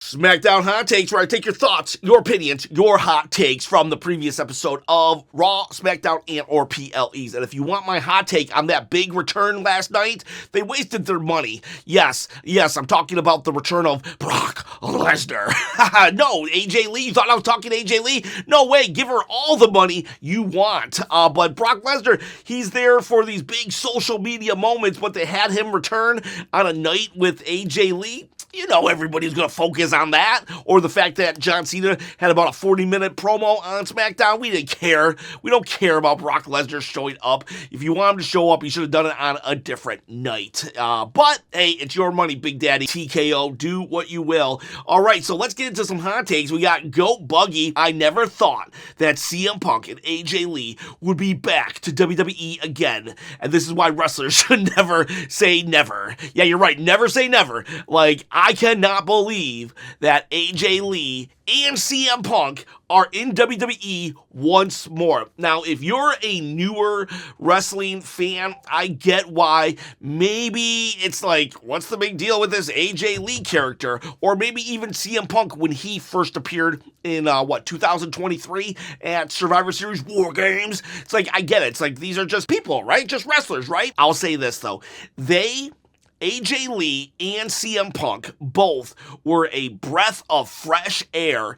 SmackDown Hot Takes, where I take your thoughts, your opinions, your hot takes from the previous episode of Raw, SmackDown, and or PLEs. And if you want my hot take on that big return last night, they wasted their money. Yes, I'm talking about the return of Brock Lesnar. No, AJ Lee, you thought I was talking AJ Lee? No way, give her all the money you want. But Brock Lesnar, he's there for these big social media moments, but they had him return on a night with AJ Lee. You know everybody's going to focus on that, or the fact that John Cena had about a 40-minute promo on SmackDown. We didn't care. We don't care about Brock Lesnar showing up. If you want him to show up, you should have done it on a different night. But, hey, it's your money, Big Daddy. TKO, do what you will. All right, so let's get into some hot takes. We got Goat Buggy. I never thought that CM Punk and AJ Lee would be back to WWE again, and this is why wrestlers should never say never. Yeah, you're right, never say never. Like, I cannot believe that AJ Lee and CM Punk are in WWE once more. Now, if you're a newer wrestling fan, I get why. Maybe it's like, what's the big deal with this AJ Lee character? Or maybe even CM Punk when he first appeared in, 2023 at Survivor Series War Games. It's like, I get it. It's like, these are just people, right? Just wrestlers, right? I'll say this, though. AJ Lee and CM Punk both were a breath of fresh air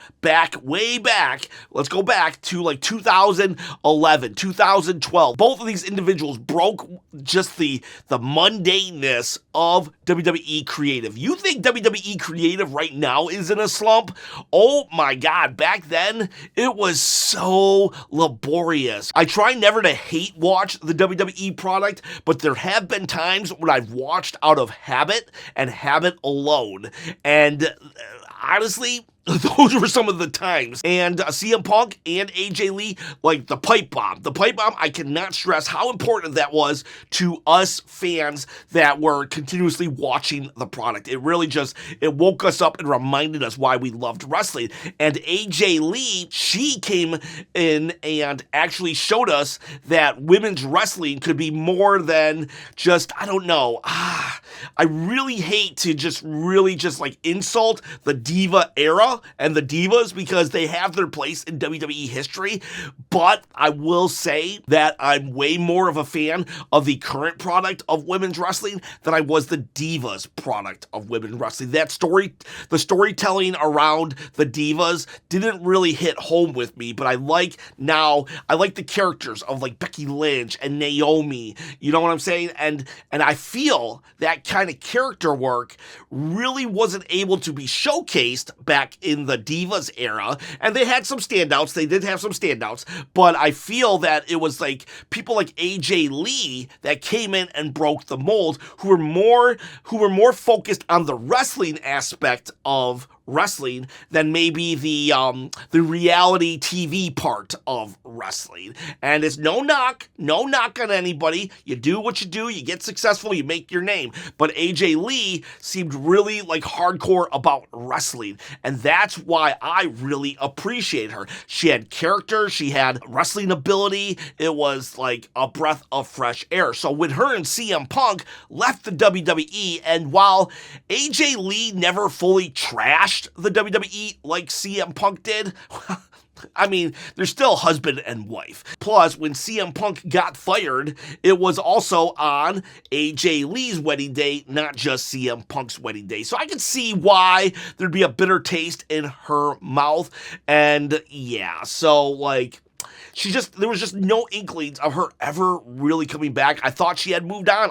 way back. Let's go back to like 2011, 2012. Both of these individuals broke just the mundaneness of WWE creative. You think WWE creative right now is in a slump? Oh my God, back then it was so laborious. I try never to hate watch the WWE product, but there have been times when I've watched out of habit and habit alone. And honestly, those were some of the times. And CM Punk and AJ Lee, like the pipe bomb. The pipe bomb, I cannot stress how important that was to us fans that were continuously watching the product. It really it woke us up and reminded us why we loved wrestling. And AJ Lee, she came in and actually showed us that women's wrestling could be more than just, I don't know. I really hate to just like insult the diva era and the divas because they have their place in WWE history, but I will say that I'm way more of a fan of the current product of women's wrestling than I was the divas product of women's wrestling. The storytelling around the divas didn't really hit home with me, but I like the characters of like Becky Lynch and Naomi, you know what I'm saying? And I feel that kind of character work really wasn't able to be showcased back in the Divas era, and they had some standouts. They did have some standouts, but I feel that it was like people like AJ Lee that came in and broke the mold, who were more focused on the wrestling aspect of wrestling than maybe the reality TV part of wrestling. And it's no knock on anybody. You do what you do, you get successful, you make your name. But AJ Lee seemed really like hardcore about wrestling, and that's why I really appreciate her. She had character, she had wrestling ability. It was like a breath of fresh air. So when her and CM Punk left the WWE, and while AJ Lee never fully trashed the WWE like CM Punk did, I mean, they're still husband and wife. Plus, when CM Punk got fired, it was also on AJ Lee's wedding day, not just CM Punk's wedding day. So I could see why there'd be a bitter taste in her mouth. And yeah, so like, there was just no inklings of her ever really coming back. I thought she had moved on.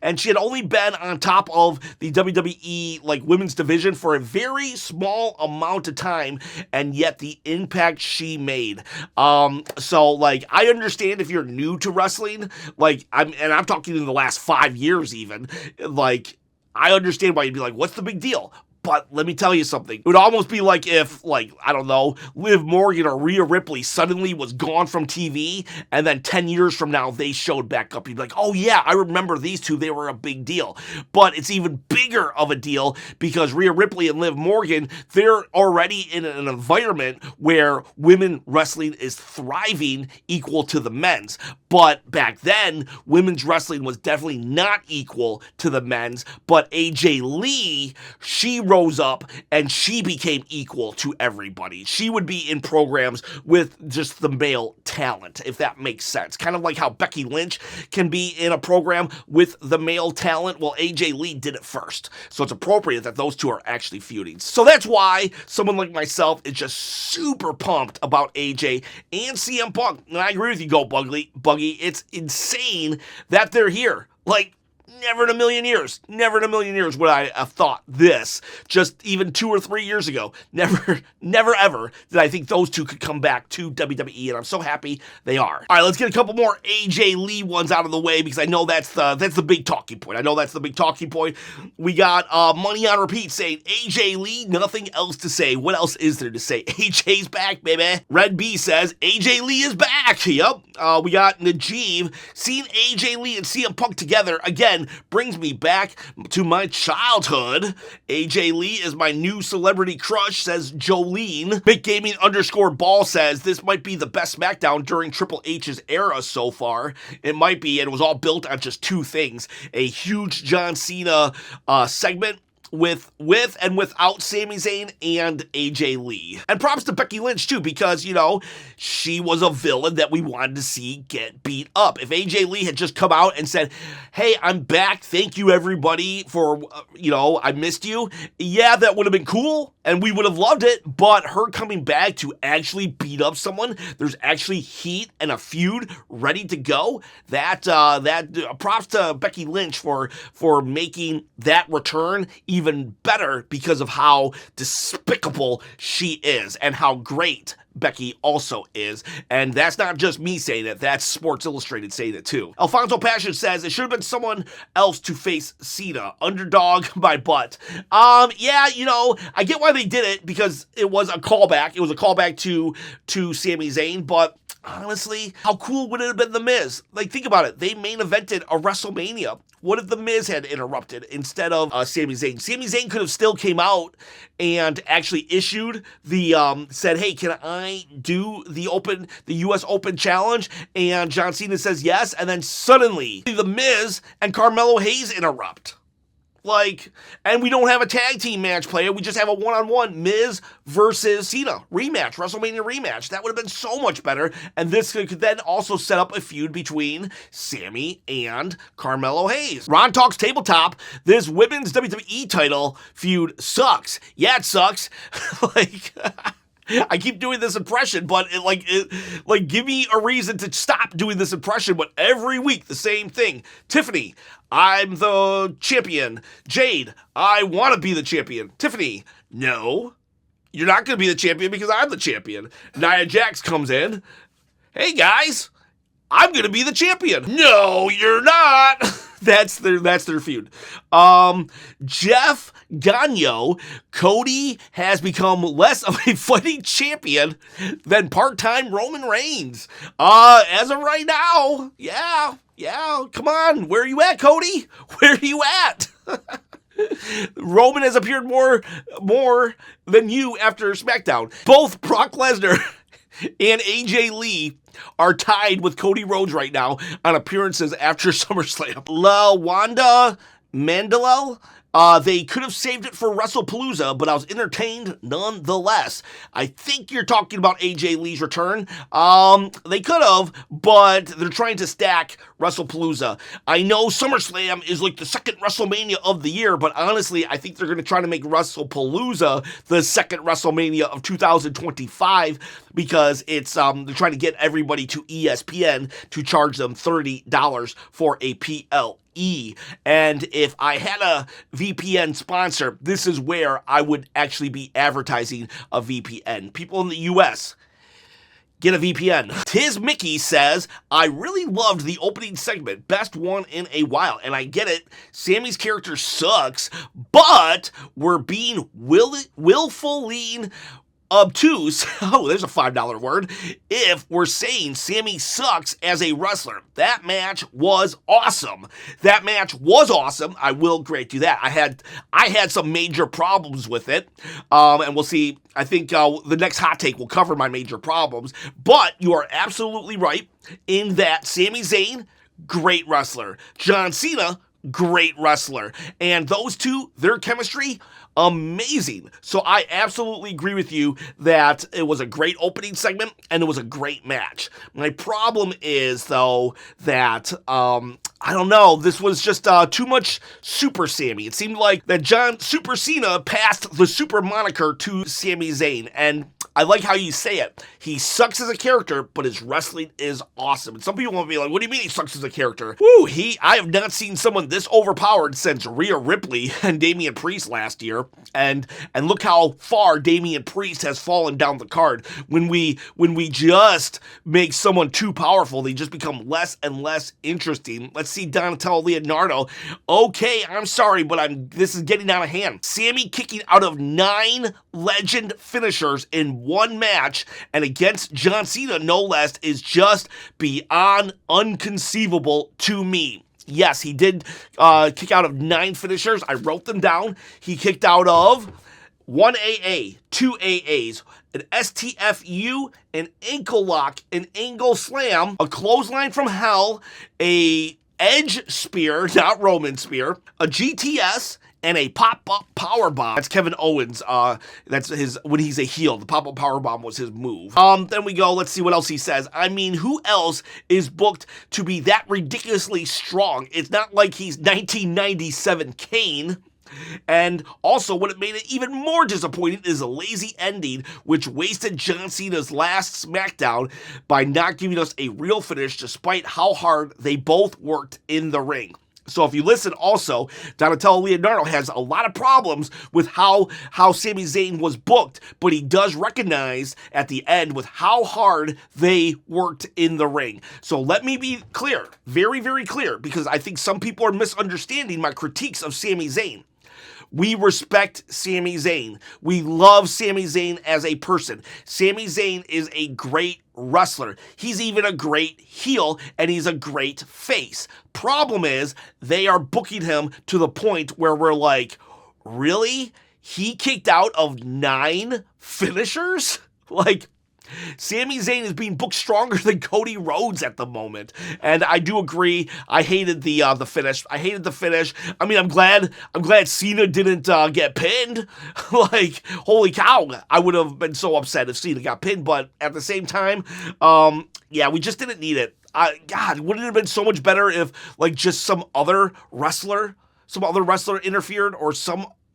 And she had only been on top of the WWE like women's division for a very small amount of time, and yet the impact she made. So like, I understand if you're new to wrestling, like I'm talking in the last 5 years even, like I understand why you'd be like, what's the big deal? But let me tell you something. It would almost be like if, like, I don't know, Liv Morgan or Rhea Ripley suddenly was gone from TV, and then 10 years from now, they showed back up. You'd be like, oh yeah, I remember these two. They were a big deal. But it's even bigger of a deal because Rhea Ripley and Liv Morgan, they're already in an environment where women wrestling is thriving equal to the men's. But back then, women's wrestling was definitely not equal to the men's. But AJ Lee, she rose up and she became equal to everybody. She would be in programs with just the male talent, if that makes sense. Kind of like how Becky Lynch can be in a program with the male talent. Well, AJ Lee did it first. So it's appropriate that those two are actually feuding. So that's why someone like myself is just super pumped about AJ and CM Punk. And I agree with you, Go Buggy. It's insane that they're here. Like, never in a million years would I have thought this just even 2 or 3 years ago. Never ever did I think those two could come back to WWE, and I'm so happy they are. All right, let's get a couple more AJ Lee ones out of the way because I know that's the big talking point. We got Money on Repeat saying, AJ Lee, nothing else to say. What else is there to say? AJ's back, baby. Red B says, AJ Lee is back. Yep. We got Najib. Seeing AJ Lee and CM Punk together again brings me back to my childhood. AJ Lee is my new celebrity crush, says Jolene. BigGaming_ball says, this might be the best SmackDown during Triple H's era so far. It might be, and it was all built on just two things. A huge John Cena segment with and without Sami Zayn and AJ Lee. And props to Becky Lynch too, because, you know, she was a villain that we wanted to see get beat up. If AJ Lee had just come out and said, hey, I'm back, thank you everybody for, I missed you, yeah, that would have been cool, and we would have loved it, but her coming back to actually beat up someone, there's actually heat and a feud ready to go, that props to Becky Lynch for making that return even better because of how despicable she is and how great Becky also is. And that's not just me saying it, that's Sports Illustrated saying it too. Alfonso Passion says it should have been someone else to face Cena. Underdog my butt. Yeah, I get why they did it because it was a callback. It was a callback to Sami Zayn, but honestly, how cool would it have been The Miz? Like, think about it. They main evented a WrestleMania. What if The Miz had interrupted instead of Sami Zayn? Sami Zayn could have still came out and actually issued said, hey, can I do the U.S. Open Challenge? And John Cena says yes, and then suddenly The Miz and Carmelo Hayes interrupt. And we don't have a tag team match player. We just have a one-on-one Miz versus Cena rematch, WrestleMania rematch. That would have been so much better. And this could then also set up a feud between Sammy and Carmelo Hayes. Ron Talks Tabletop. This women's WWE title feud sucks. Yeah, it sucks. I keep doing this impression, but give me a reason to stop doing this impression, but every week the same thing. Tiffany, I'm the champion. Jade, I want to be the champion. Tiffany, no, you're not going to be the champion because I'm the champion. Nia Jax comes in. Hey guys, I'm going to be the champion. No, you're not. That's their feud. Jeff Gagno, Cody has become less of a fighting champion than part-time Roman Reigns. As of right now, yeah, come on. Where are you at, Cody? Where are you at? Roman has appeared more than you after SmackDown. Both Brock Lesnar and AJ Lee are tied with Cody Rhodes right now on appearances after SummerSlam. LaWanda Mandela, they could have saved it for WrestlePalooza, but I was entertained nonetheless. I think you're talking about AJ Lee's return. They could have, but they're trying to stack WrestlePalooza. I know SummerSlam is like the second WrestleMania of the year, but honestly, I think they're going to try to make WrestlePalooza the second WrestleMania of 2025 because it's they're trying to get everybody to ESPN to charge them $30 for a PLE. And if I had a VPN sponsor, this is where I would actually be advertising a VPN. People in the US, get a VPN. Tiz Mickey says, I really loved the opening segment. Best one in a while. And I get it. Sammy's character sucks, but we're being willfully obtuse, there's a $5 word, if we're saying Sammy sucks as a wrestler. That match was awesome. I will grant you that. I had some major problems with it, and we'll see. I think the next hot take will cover my major problems, but you are absolutely right in that Sami Zayn, great wrestler. John Cena, great wrestler. And those two, their chemistry, amazing. So I absolutely agree with you that it was a great opening segment and it was a great match. My problem is, though, that, I don't know, this was just too much Super Sami. It seemed like that John Super Cena passed the Super moniker to Sami Zayn, and I like how you say it. He sucks as a character, but his wrestling is awesome. And some people will be like, what do you mean he sucks as a character? Woo, I have not seen someone this overpowered since Rhea Ripley and Damian Priest last year. And look how far Damian Priest has fallen down the card. When we just make someone too powerful, they just become less and less interesting. Let's see Donatello Leonardo. Okay, I'm sorry, but this is getting out of hand. Sami kicking out of 9 legend finishers in one match, and against John Cena, no less, is just beyond inconceivable to me. Yes, he did kick out of 9 finishers. I wrote them down. He kicked out of 1 AA, 2 AAs, an STFU, an ankle lock, an angle slam, a clothesline from hell, a edge spear, not Roman spear, a GTS, and a pop-up powerbomb. That's Kevin Owens. That's his, when he's a heel. The pop-up powerbomb was his move. Then we go, let's see what else he says. I mean, who else is booked to be that ridiculously strong? It's not like he's 1997 Kane. And also, what it made it even more disappointing is a lazy ending, which wasted John Cena's last SmackDown by not giving us a real finish, despite how hard they both worked in the ring. So if you listen also, Donatello Leonardo has a lot of problems with how Sami Zayn was booked, but he does recognize at the end with how hard they worked in the ring. So let me be clear, very, very clear, because I think some people are misunderstanding my critiques of Sami Zayn. We respect Sami Zayn. We love Sami Zayn as a person. Sami Zayn is a great wrestler. He's even a great heel, and he's a great face. Problem is, they are booking him to the point where we're like, really? He kicked out of 9 finishers? Like, Sami Zayn is being booked stronger than Cody Rhodes at the moment, and I do agree. I hated the finish. I hated the finish. I mean, I'm glad Cena didn't get pinned. Like, holy cow, I would have been so upset if Cena got pinned. But at the same time, yeah, we just didn't need it. God, wouldn't it have been so much better if like just some other wrestler interfered, or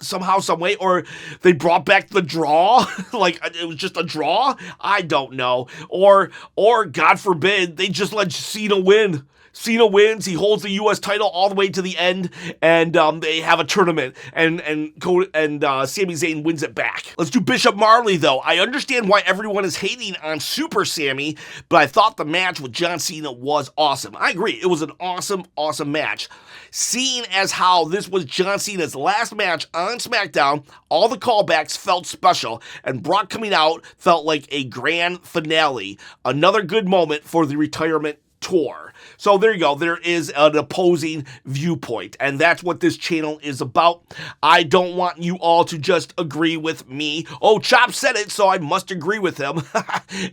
somehow, some way, or they brought back the draw, like it was just a draw? I don't know. Or God forbid, they just let Cena win. Cena wins, he holds the U.S. title all the way to the end, and they have a tournament, and Sami Zayn wins it back. Let's do Bishop Marley, though. I understand why everyone is hating on Super Sami, but I thought the match with John Cena was awesome. I agree, it was an awesome, awesome match. Seeing as how this was John Cena's last match on SmackDown, all the callbacks felt special, and Brock coming out felt like a grand finale. Another good moment for the retirement tour. So there you go. There is an opposing viewpoint, and that's what this channel is about. I don't want you all to just agree with me. Oh, Chop said it, so I must agree with him.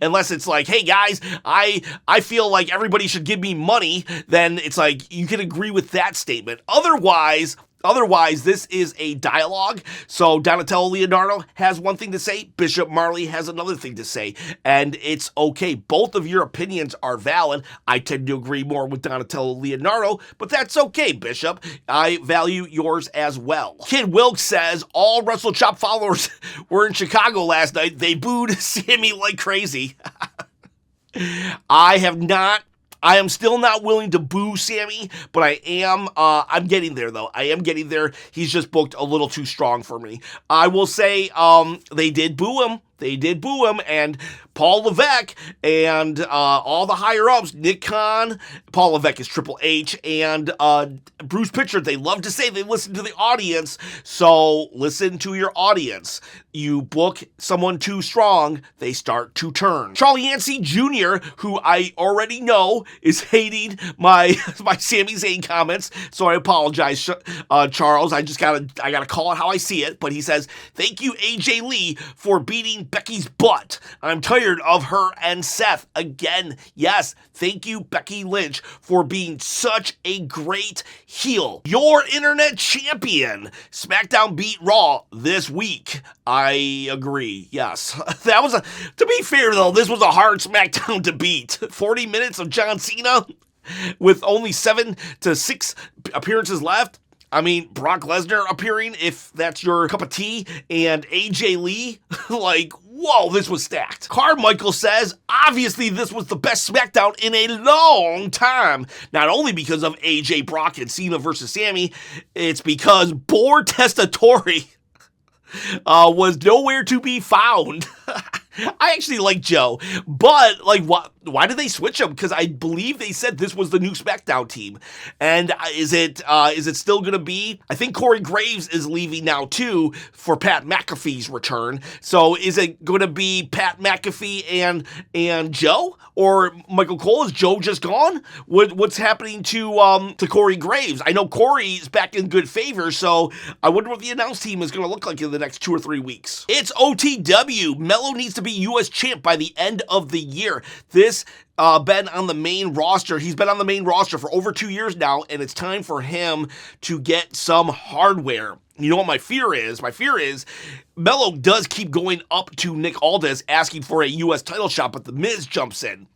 Unless it's like, hey guys, I feel like everybody should give me money, then it's like you can agree with that statement. Otherwise, this is a dialogue. So Donatello Leonardo has one thing to say, Bishop Marley has another thing to say, and it's okay. Both of your opinions are valid. I tend to agree more with Donatello Leonardo, but that's okay, Bishop. I value yours as well. Kid Wilkes says, all WrestleChop followers were in Chicago last night. They booed Sami like crazy. I am still not willing to boo Sami, but I'm getting there, though. I am getting there. He's just booked a little too strong for me. I will say, they did boo him. And Paul Levesque and all the higher-ups, Nick Khan, Paul Levesque is Triple H, and Bruce Pritchard, they love to say they listen to the audience, so listen to your audience. You book someone too strong, they start to turn. Charlie Yancey Jr., who I already know is hating my Sami Zayn comments, so I apologize, Charles. I gotta call it how I see it, but he says, thank you, AJ Lee, for beating Becky's butt. I'm tired tired of her and Seth. Again, yes, thank you, Becky Lynch, for being such a great heel. Your internet champion. SmackDown beat Raw this week. I agree, yes. That was to be fair though, this was a hard SmackDown to beat. 40 minutes of John Cena with only 7 to 6 appearances left. I mean, Brock Lesnar appearing, if that's your cup of tea, and AJ Lee, like, whoa, this was stacked. Carmichael says, obviously this was the best SmackDown in a long time. Not only because of AJ, Brock, and Cena versus Sami, it's because Boar Testatori was nowhere to be found. I actually like Joe, but like, why did they switch him? Because I believe they said this was the new SmackDown team. And is it still going to be? I think Corey Graves is leaving now too for Pat McAfee's return. So is it going to be Pat McAfee and Joe, or Michael Cole? Is Joe just gone? What's happening to Corey Graves? I know Corey is back in good favor, so I wonder what the announce team is going to look like in the next 2 or 3 weeks. It's OTW. Melo needs to be U.S. champ by the end of the year. This been on the main roster. He's been on the main roster for over 2 years now, and it's time for him to get some hardware. You know what my fear is? My fear is Melo does keep going up to Nick Aldis asking for a U.S. title shot, but The Miz jumps in.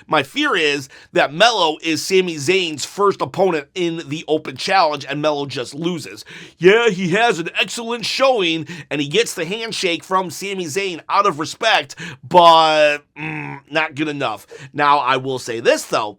My fear is that Melo is Sami Zayn's first opponent in the open challenge, and Melo just loses. Yeah, he has an excellent showing, and he gets the handshake from Sami Zayn out of respect, but not good enough. Now, I will say this, though.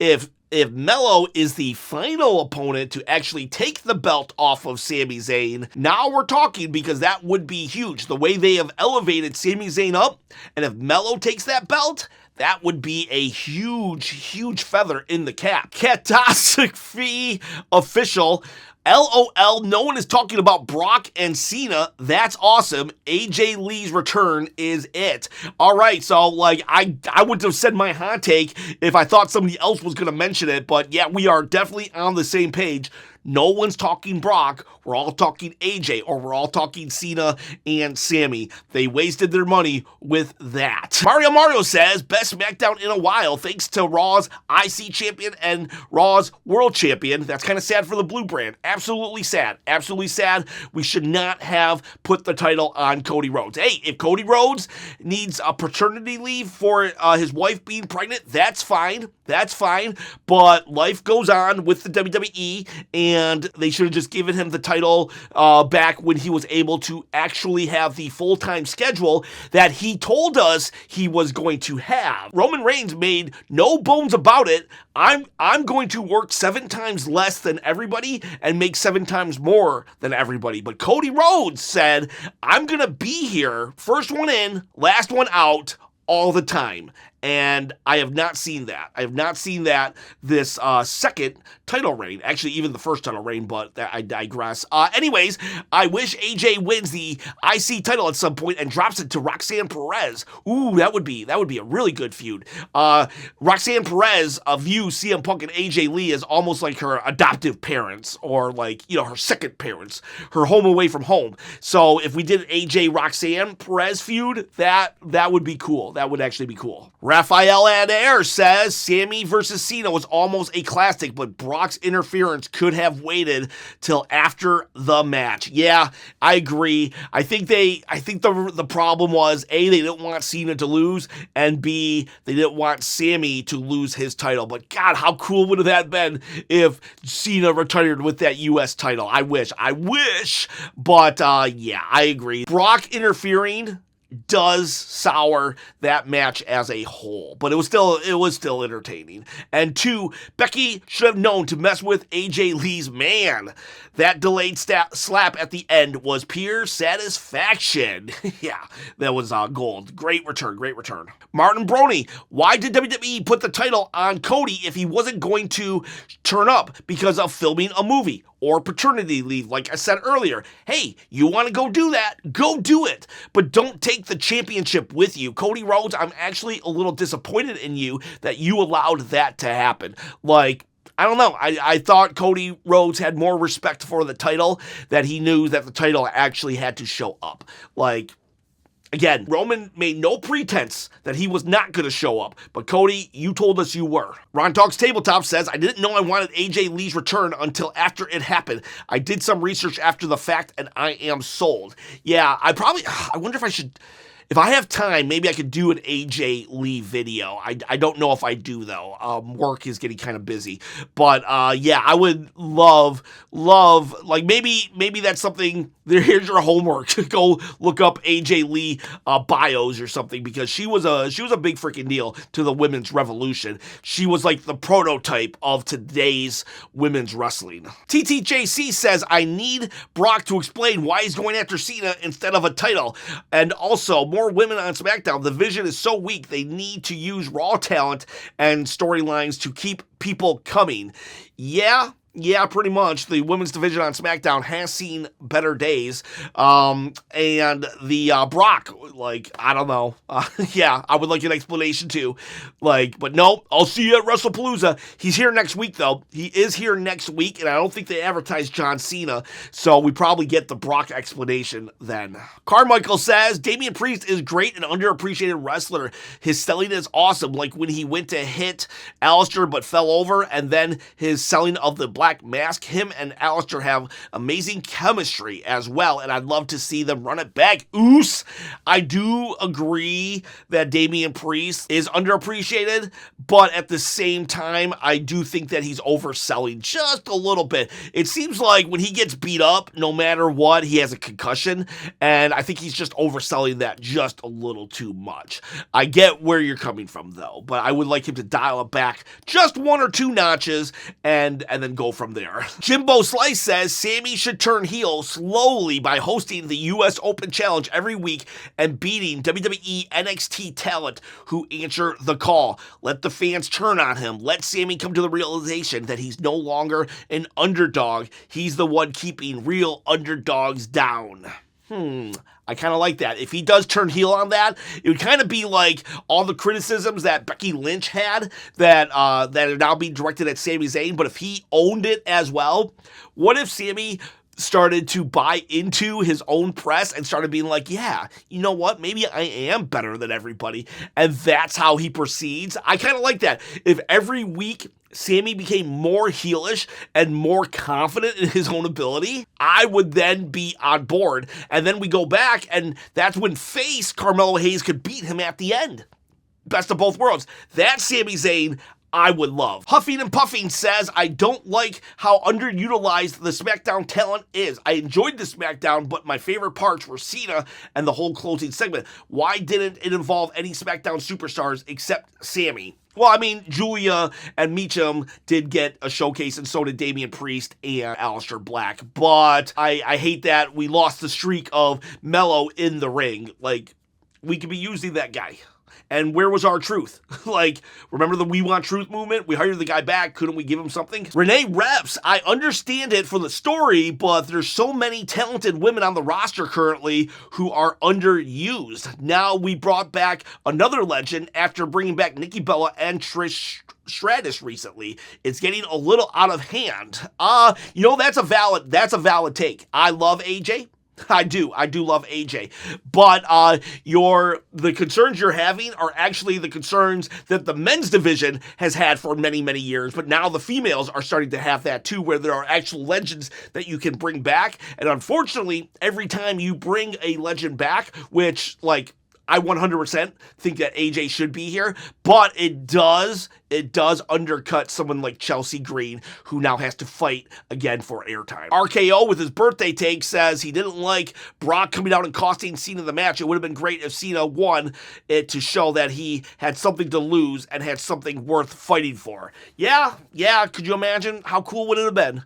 If Melo is the final opponent to actually take the belt off of Sami Zayn, now we're talking, because that would be huge. The way they have elevated Sami Zayn up, and if Melo takes that belt, that would be a huge, huge feather in the cap. Catastrophe official. LOL, no one is talking about Brock and Cena. That's awesome. AJ Lee's return is it. All right, so like I would have said my hot take if I thought somebody else was going to mention it, but yeah, we are definitely on the same page. No one's talking Brock. We're all talking AJ, or we're all talking Cena and Sami. They wasted their money with that. Mario says, best SmackDown in a while, thanks to Raw's IC champion and Raw's world champion. That's kind of sad for the Blue brand. Absolutely sad. Absolutely sad. We should not have put the title on Cody Rhodes. Hey, if Cody Rhodes needs a paternity leave for his wife being pregnant, that's fine. That's fine. But life goes on with the WWE, and they should have just given him the title back when he was able to actually have the full-time schedule that he told us he was going to have. Roman Reigns made no bones about it. I'm going to work 7 times less than everybody and make 7 times more than everybody. But Cody Rhodes said, I'm going to be here, first one in, last one out, all the time. And I have not seen that. I have not seen that this second title reign. Actually, even the first title reign, but I digress. Anyways, I wish AJ wins the IC title at some point and drops it to Roxanne Perez. Ooh, that would be a really good feud. Roxanne Perez views CM Punk and AJ Lee as almost like her adoptive parents, or like, you know, her second parents, her home away from home. So if we did an AJ Roxanne Perez feud, that would be cool. That would actually be cool. Raphael Adair says Sami versus Cena was almost a classic, but Brock's interference could have waited till after the match. Yeah, I agree. I think the problem was, A, they didn't want Cena to lose, and B, they didn't want Sami to lose his title. But God, how cool would that been if Cena retired with that US title? I wish. But yeah, I agree. Brock interfering does sour that match as a whole, but it was still entertaining. And 2, Becky should have known to mess with AJ Lee's man. That delayed slap at the end was pure satisfaction. Yeah, that was gold. Great return. Martin Brony, why did WWE put the title on Cody if he wasn't going to turn up because of filming a movie or paternity leave? Like I said earlier, hey, you want to go do that? Go do it. But don't take the championship with you. Cody Rhodes, I'm actually a little disappointed in you that you allowed that to happen. Like, I don't know. I thought Cody Rhodes had more respect for the title, that he knew that the title actually had to show up. Like, Again, Roman made no pretense that he was not going to show up, but Cody, you told us you were. Ron Talks Tabletop says, I didn't know I wanted AJ Lee's return until after it happened. I did some research after the fact, and I am sold. Yeah, I wonder if I should... If I have time, maybe I could do an AJ Lee video. I don't know if I do, though. Work is getting kind of busy. But, yeah, I would love, like, maybe that's something. Here's your homework. Go look up AJ Lee bios or something, because she was a big freaking deal to the women's revolution. She was like the prototype of today's women's wrestling. TTJC says, I need Brock to explain why he's going after Cena instead of a title. And also, more women on SmackDown. The vision is so weak, they need to use Raw talent and storylines to keep people coming. Yeah, pretty much. The women's division on SmackDown has seen better days. And the Brock, like, I don't know. Yeah, I would like an explanation too. Like, but no, I'll see you at WrestlePalooza. He's here next week, though. He is here next week, and I don't think they advertise John Cena, so we probably get the Brock explanation then. Carmichael says, Damian Priest is great and underappreciated wrestler. His selling is awesome, like when he went to hit Aleister but fell over, and then his selling of the Black Mask. Him and Aleister have amazing chemistry as well, and I'd love to see them run it back. Oos! I do agree that Damian Priest is underappreciated, but at the same time, I do think that he's overselling just a little bit. It seems like when he gets beat up, no matter what, he has a concussion, and I think he's just overselling that just a little too much. I get where you're coming from, though, but I would like him to dial it back just 1 or 2 notches and then go from there. Jimbo Slice says Sami should turn heel slowly by hosting the US Open Challenge every week and beating WWE NXT talent who answer the call. Let the fans turn on him. Let Sami come to the realization that he's no longer an underdog. He's the one keeping real underdogs down. I kind of like that. If he does turn heel on that, it would kind of be like all the criticisms that Becky Lynch had that are now being directed at Sami Zayn, but if he owned it as well, what if Sami started to buy into his own press and started being like, yeah, you know what, maybe I am better than everybody, and that's how he proceeds? I kind of like that. If every week Sami became more heelish and more confident in his own ability, I would then be on board. And then we go back, and that's when face Carmelo Hayes could beat him at the end. Best of both worlds. That's Sami Zayn I would love. Huffing and Puffing says, I don't like how underutilized the SmackDown talent is. I enjoyed the SmackDown, but my favorite parts were Cena and the whole closing segment. Why didn't it involve any SmackDown superstars except Sami? Well, I mean, Julia and Meacham did get a showcase, and so did Damian Priest and Aleister Black. But I hate that we lost the streak of Mello in the ring. Like, we could be using that guy. And where was our truth? Like, remember the We Want Truth movement? We hired the guy back. Couldn't we give him something? Renee Reps, I understand it for the story, but there's so many talented women on the roster currently who are underused. Now we brought back another legend after bringing back Nikki Bella and Trish Stratus recently. It's getting a little out of hand. That's a valid take. I love AJ. I do love AJ, but the concerns you're having are actually the concerns that the men's division has had for many, many years, but now the females are starting to have that too, where there are actual legends that you can bring back, and unfortunately, every time you bring a legend back, which, like, I 100% think that AJ should be here, but it does undercut someone like Chelsea Green, who now has to fight again for airtime. RKO, with his birthday take, says he didn't like Brock coming out and costing Cena the match. It would have been great if Cena won it to show that he had something to lose and had something worth fighting for. Yeah, could you imagine? How cool would it have been?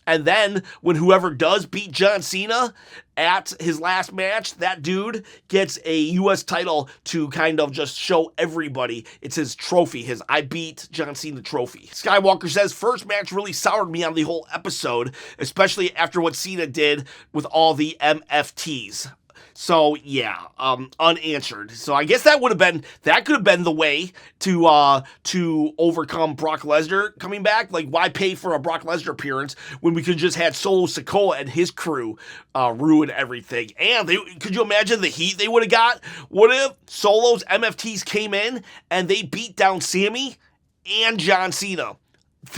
And then when whoever does beat John Cena at his last match, that dude gets a U.S. title to kind of just show everybody it's his trophy, his I beat John Cena trophy. Skywalker says, first match really soured me on the whole episode, especially after what Cena did with all the MFTs. So yeah, unanswered. So I guess that could have been the way to overcome Brock Lesnar coming back. Like, why pay for a Brock Lesnar appearance when we could just had Solo Sikoa and his crew ruin everything? And could you imagine the heat they would have got? What if Solo's MFTs came in and they beat down Sami and John Cena?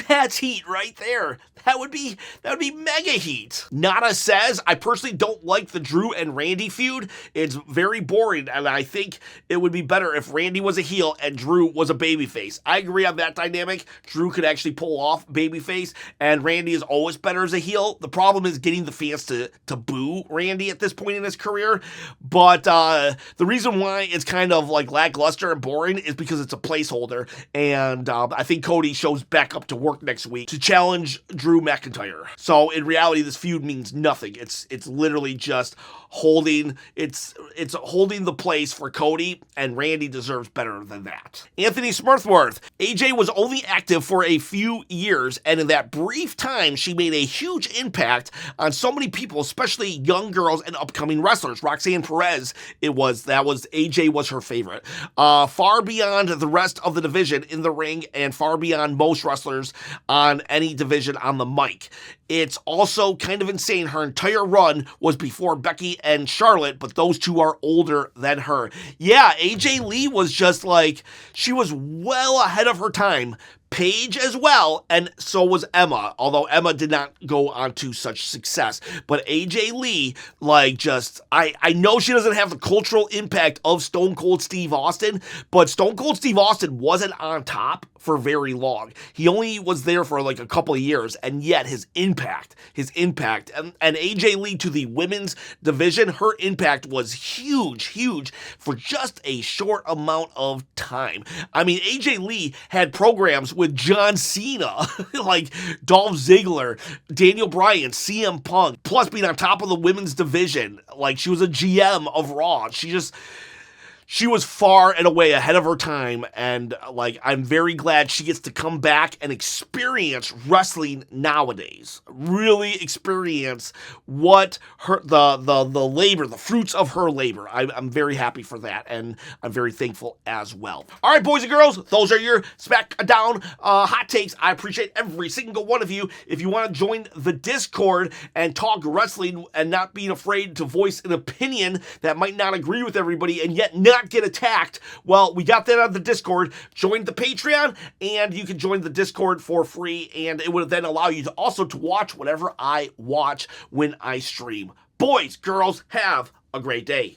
That's heat right there. That would be mega heat. Nada says, I personally don't like the Drew and Randy feud. It's very boring, and I think it would be better if Randy was a heel and Drew was a babyface. I agree on that dynamic. Drew could actually pull off babyface, and Randy is always better as a heel. The problem is getting the fans to boo Randy at this point in his career. But the reason why it's kind of like lackluster and boring is because it's a placeholder, and I think Cody shows back up to work next week to challenge Drew McIntyre. So in reality, this feud means nothing. It's literally just holding the place for Cody, and Randy deserves better than that. Anthony Smurthworth. AJ was only active for a few years, and in that brief time, she made a huge impact on so many people, especially young girls and upcoming wrestlers. Roxanne Perez, AJ was her favorite. Far beyond the rest of the division in the ring, and far beyond most wrestlers on any division on the mic. It's also kind of insane. Her entire run was before Becky and Charlotte, but those two are older than her. Yeah, AJ Lee was just like, she was well ahead of her time. Paige as well, and so was Emma, although Emma did not go on to such success. But AJ Lee, I know she doesn't have the cultural impact of Stone Cold Steve Austin, but Stone Cold Steve Austin wasn't on top for very long. He only was there for like a couple of years, and yet his impact, and AJ Lee to the women's division, her impact was huge for just a short amount of time. I mean, AJ Lee had programs with John Cena, like Dolph Ziggler, Daniel Bryan, CM Punk, plus being on top of the women's division. Like, she was a GM of Raw. She was far and away ahead of her time, and I'm very glad she gets to come back and experience wrestling nowadays. Really experience what the labor, the fruits of her labor. I'm very happy for that, and I'm very thankful as well. All right, boys and girls, those are your SmackDown hot takes. I appreciate every single one of you. If you want to join the Discord and talk wrestling and not being afraid to voice an opinion that might not agree with everybody and yet not get attacked, well, we got that on the Discord. Join the Patreon, and you can join the Discord for free, and it would then allow you to also to watch whatever I watch when I stream. Boys, girls, have a great day.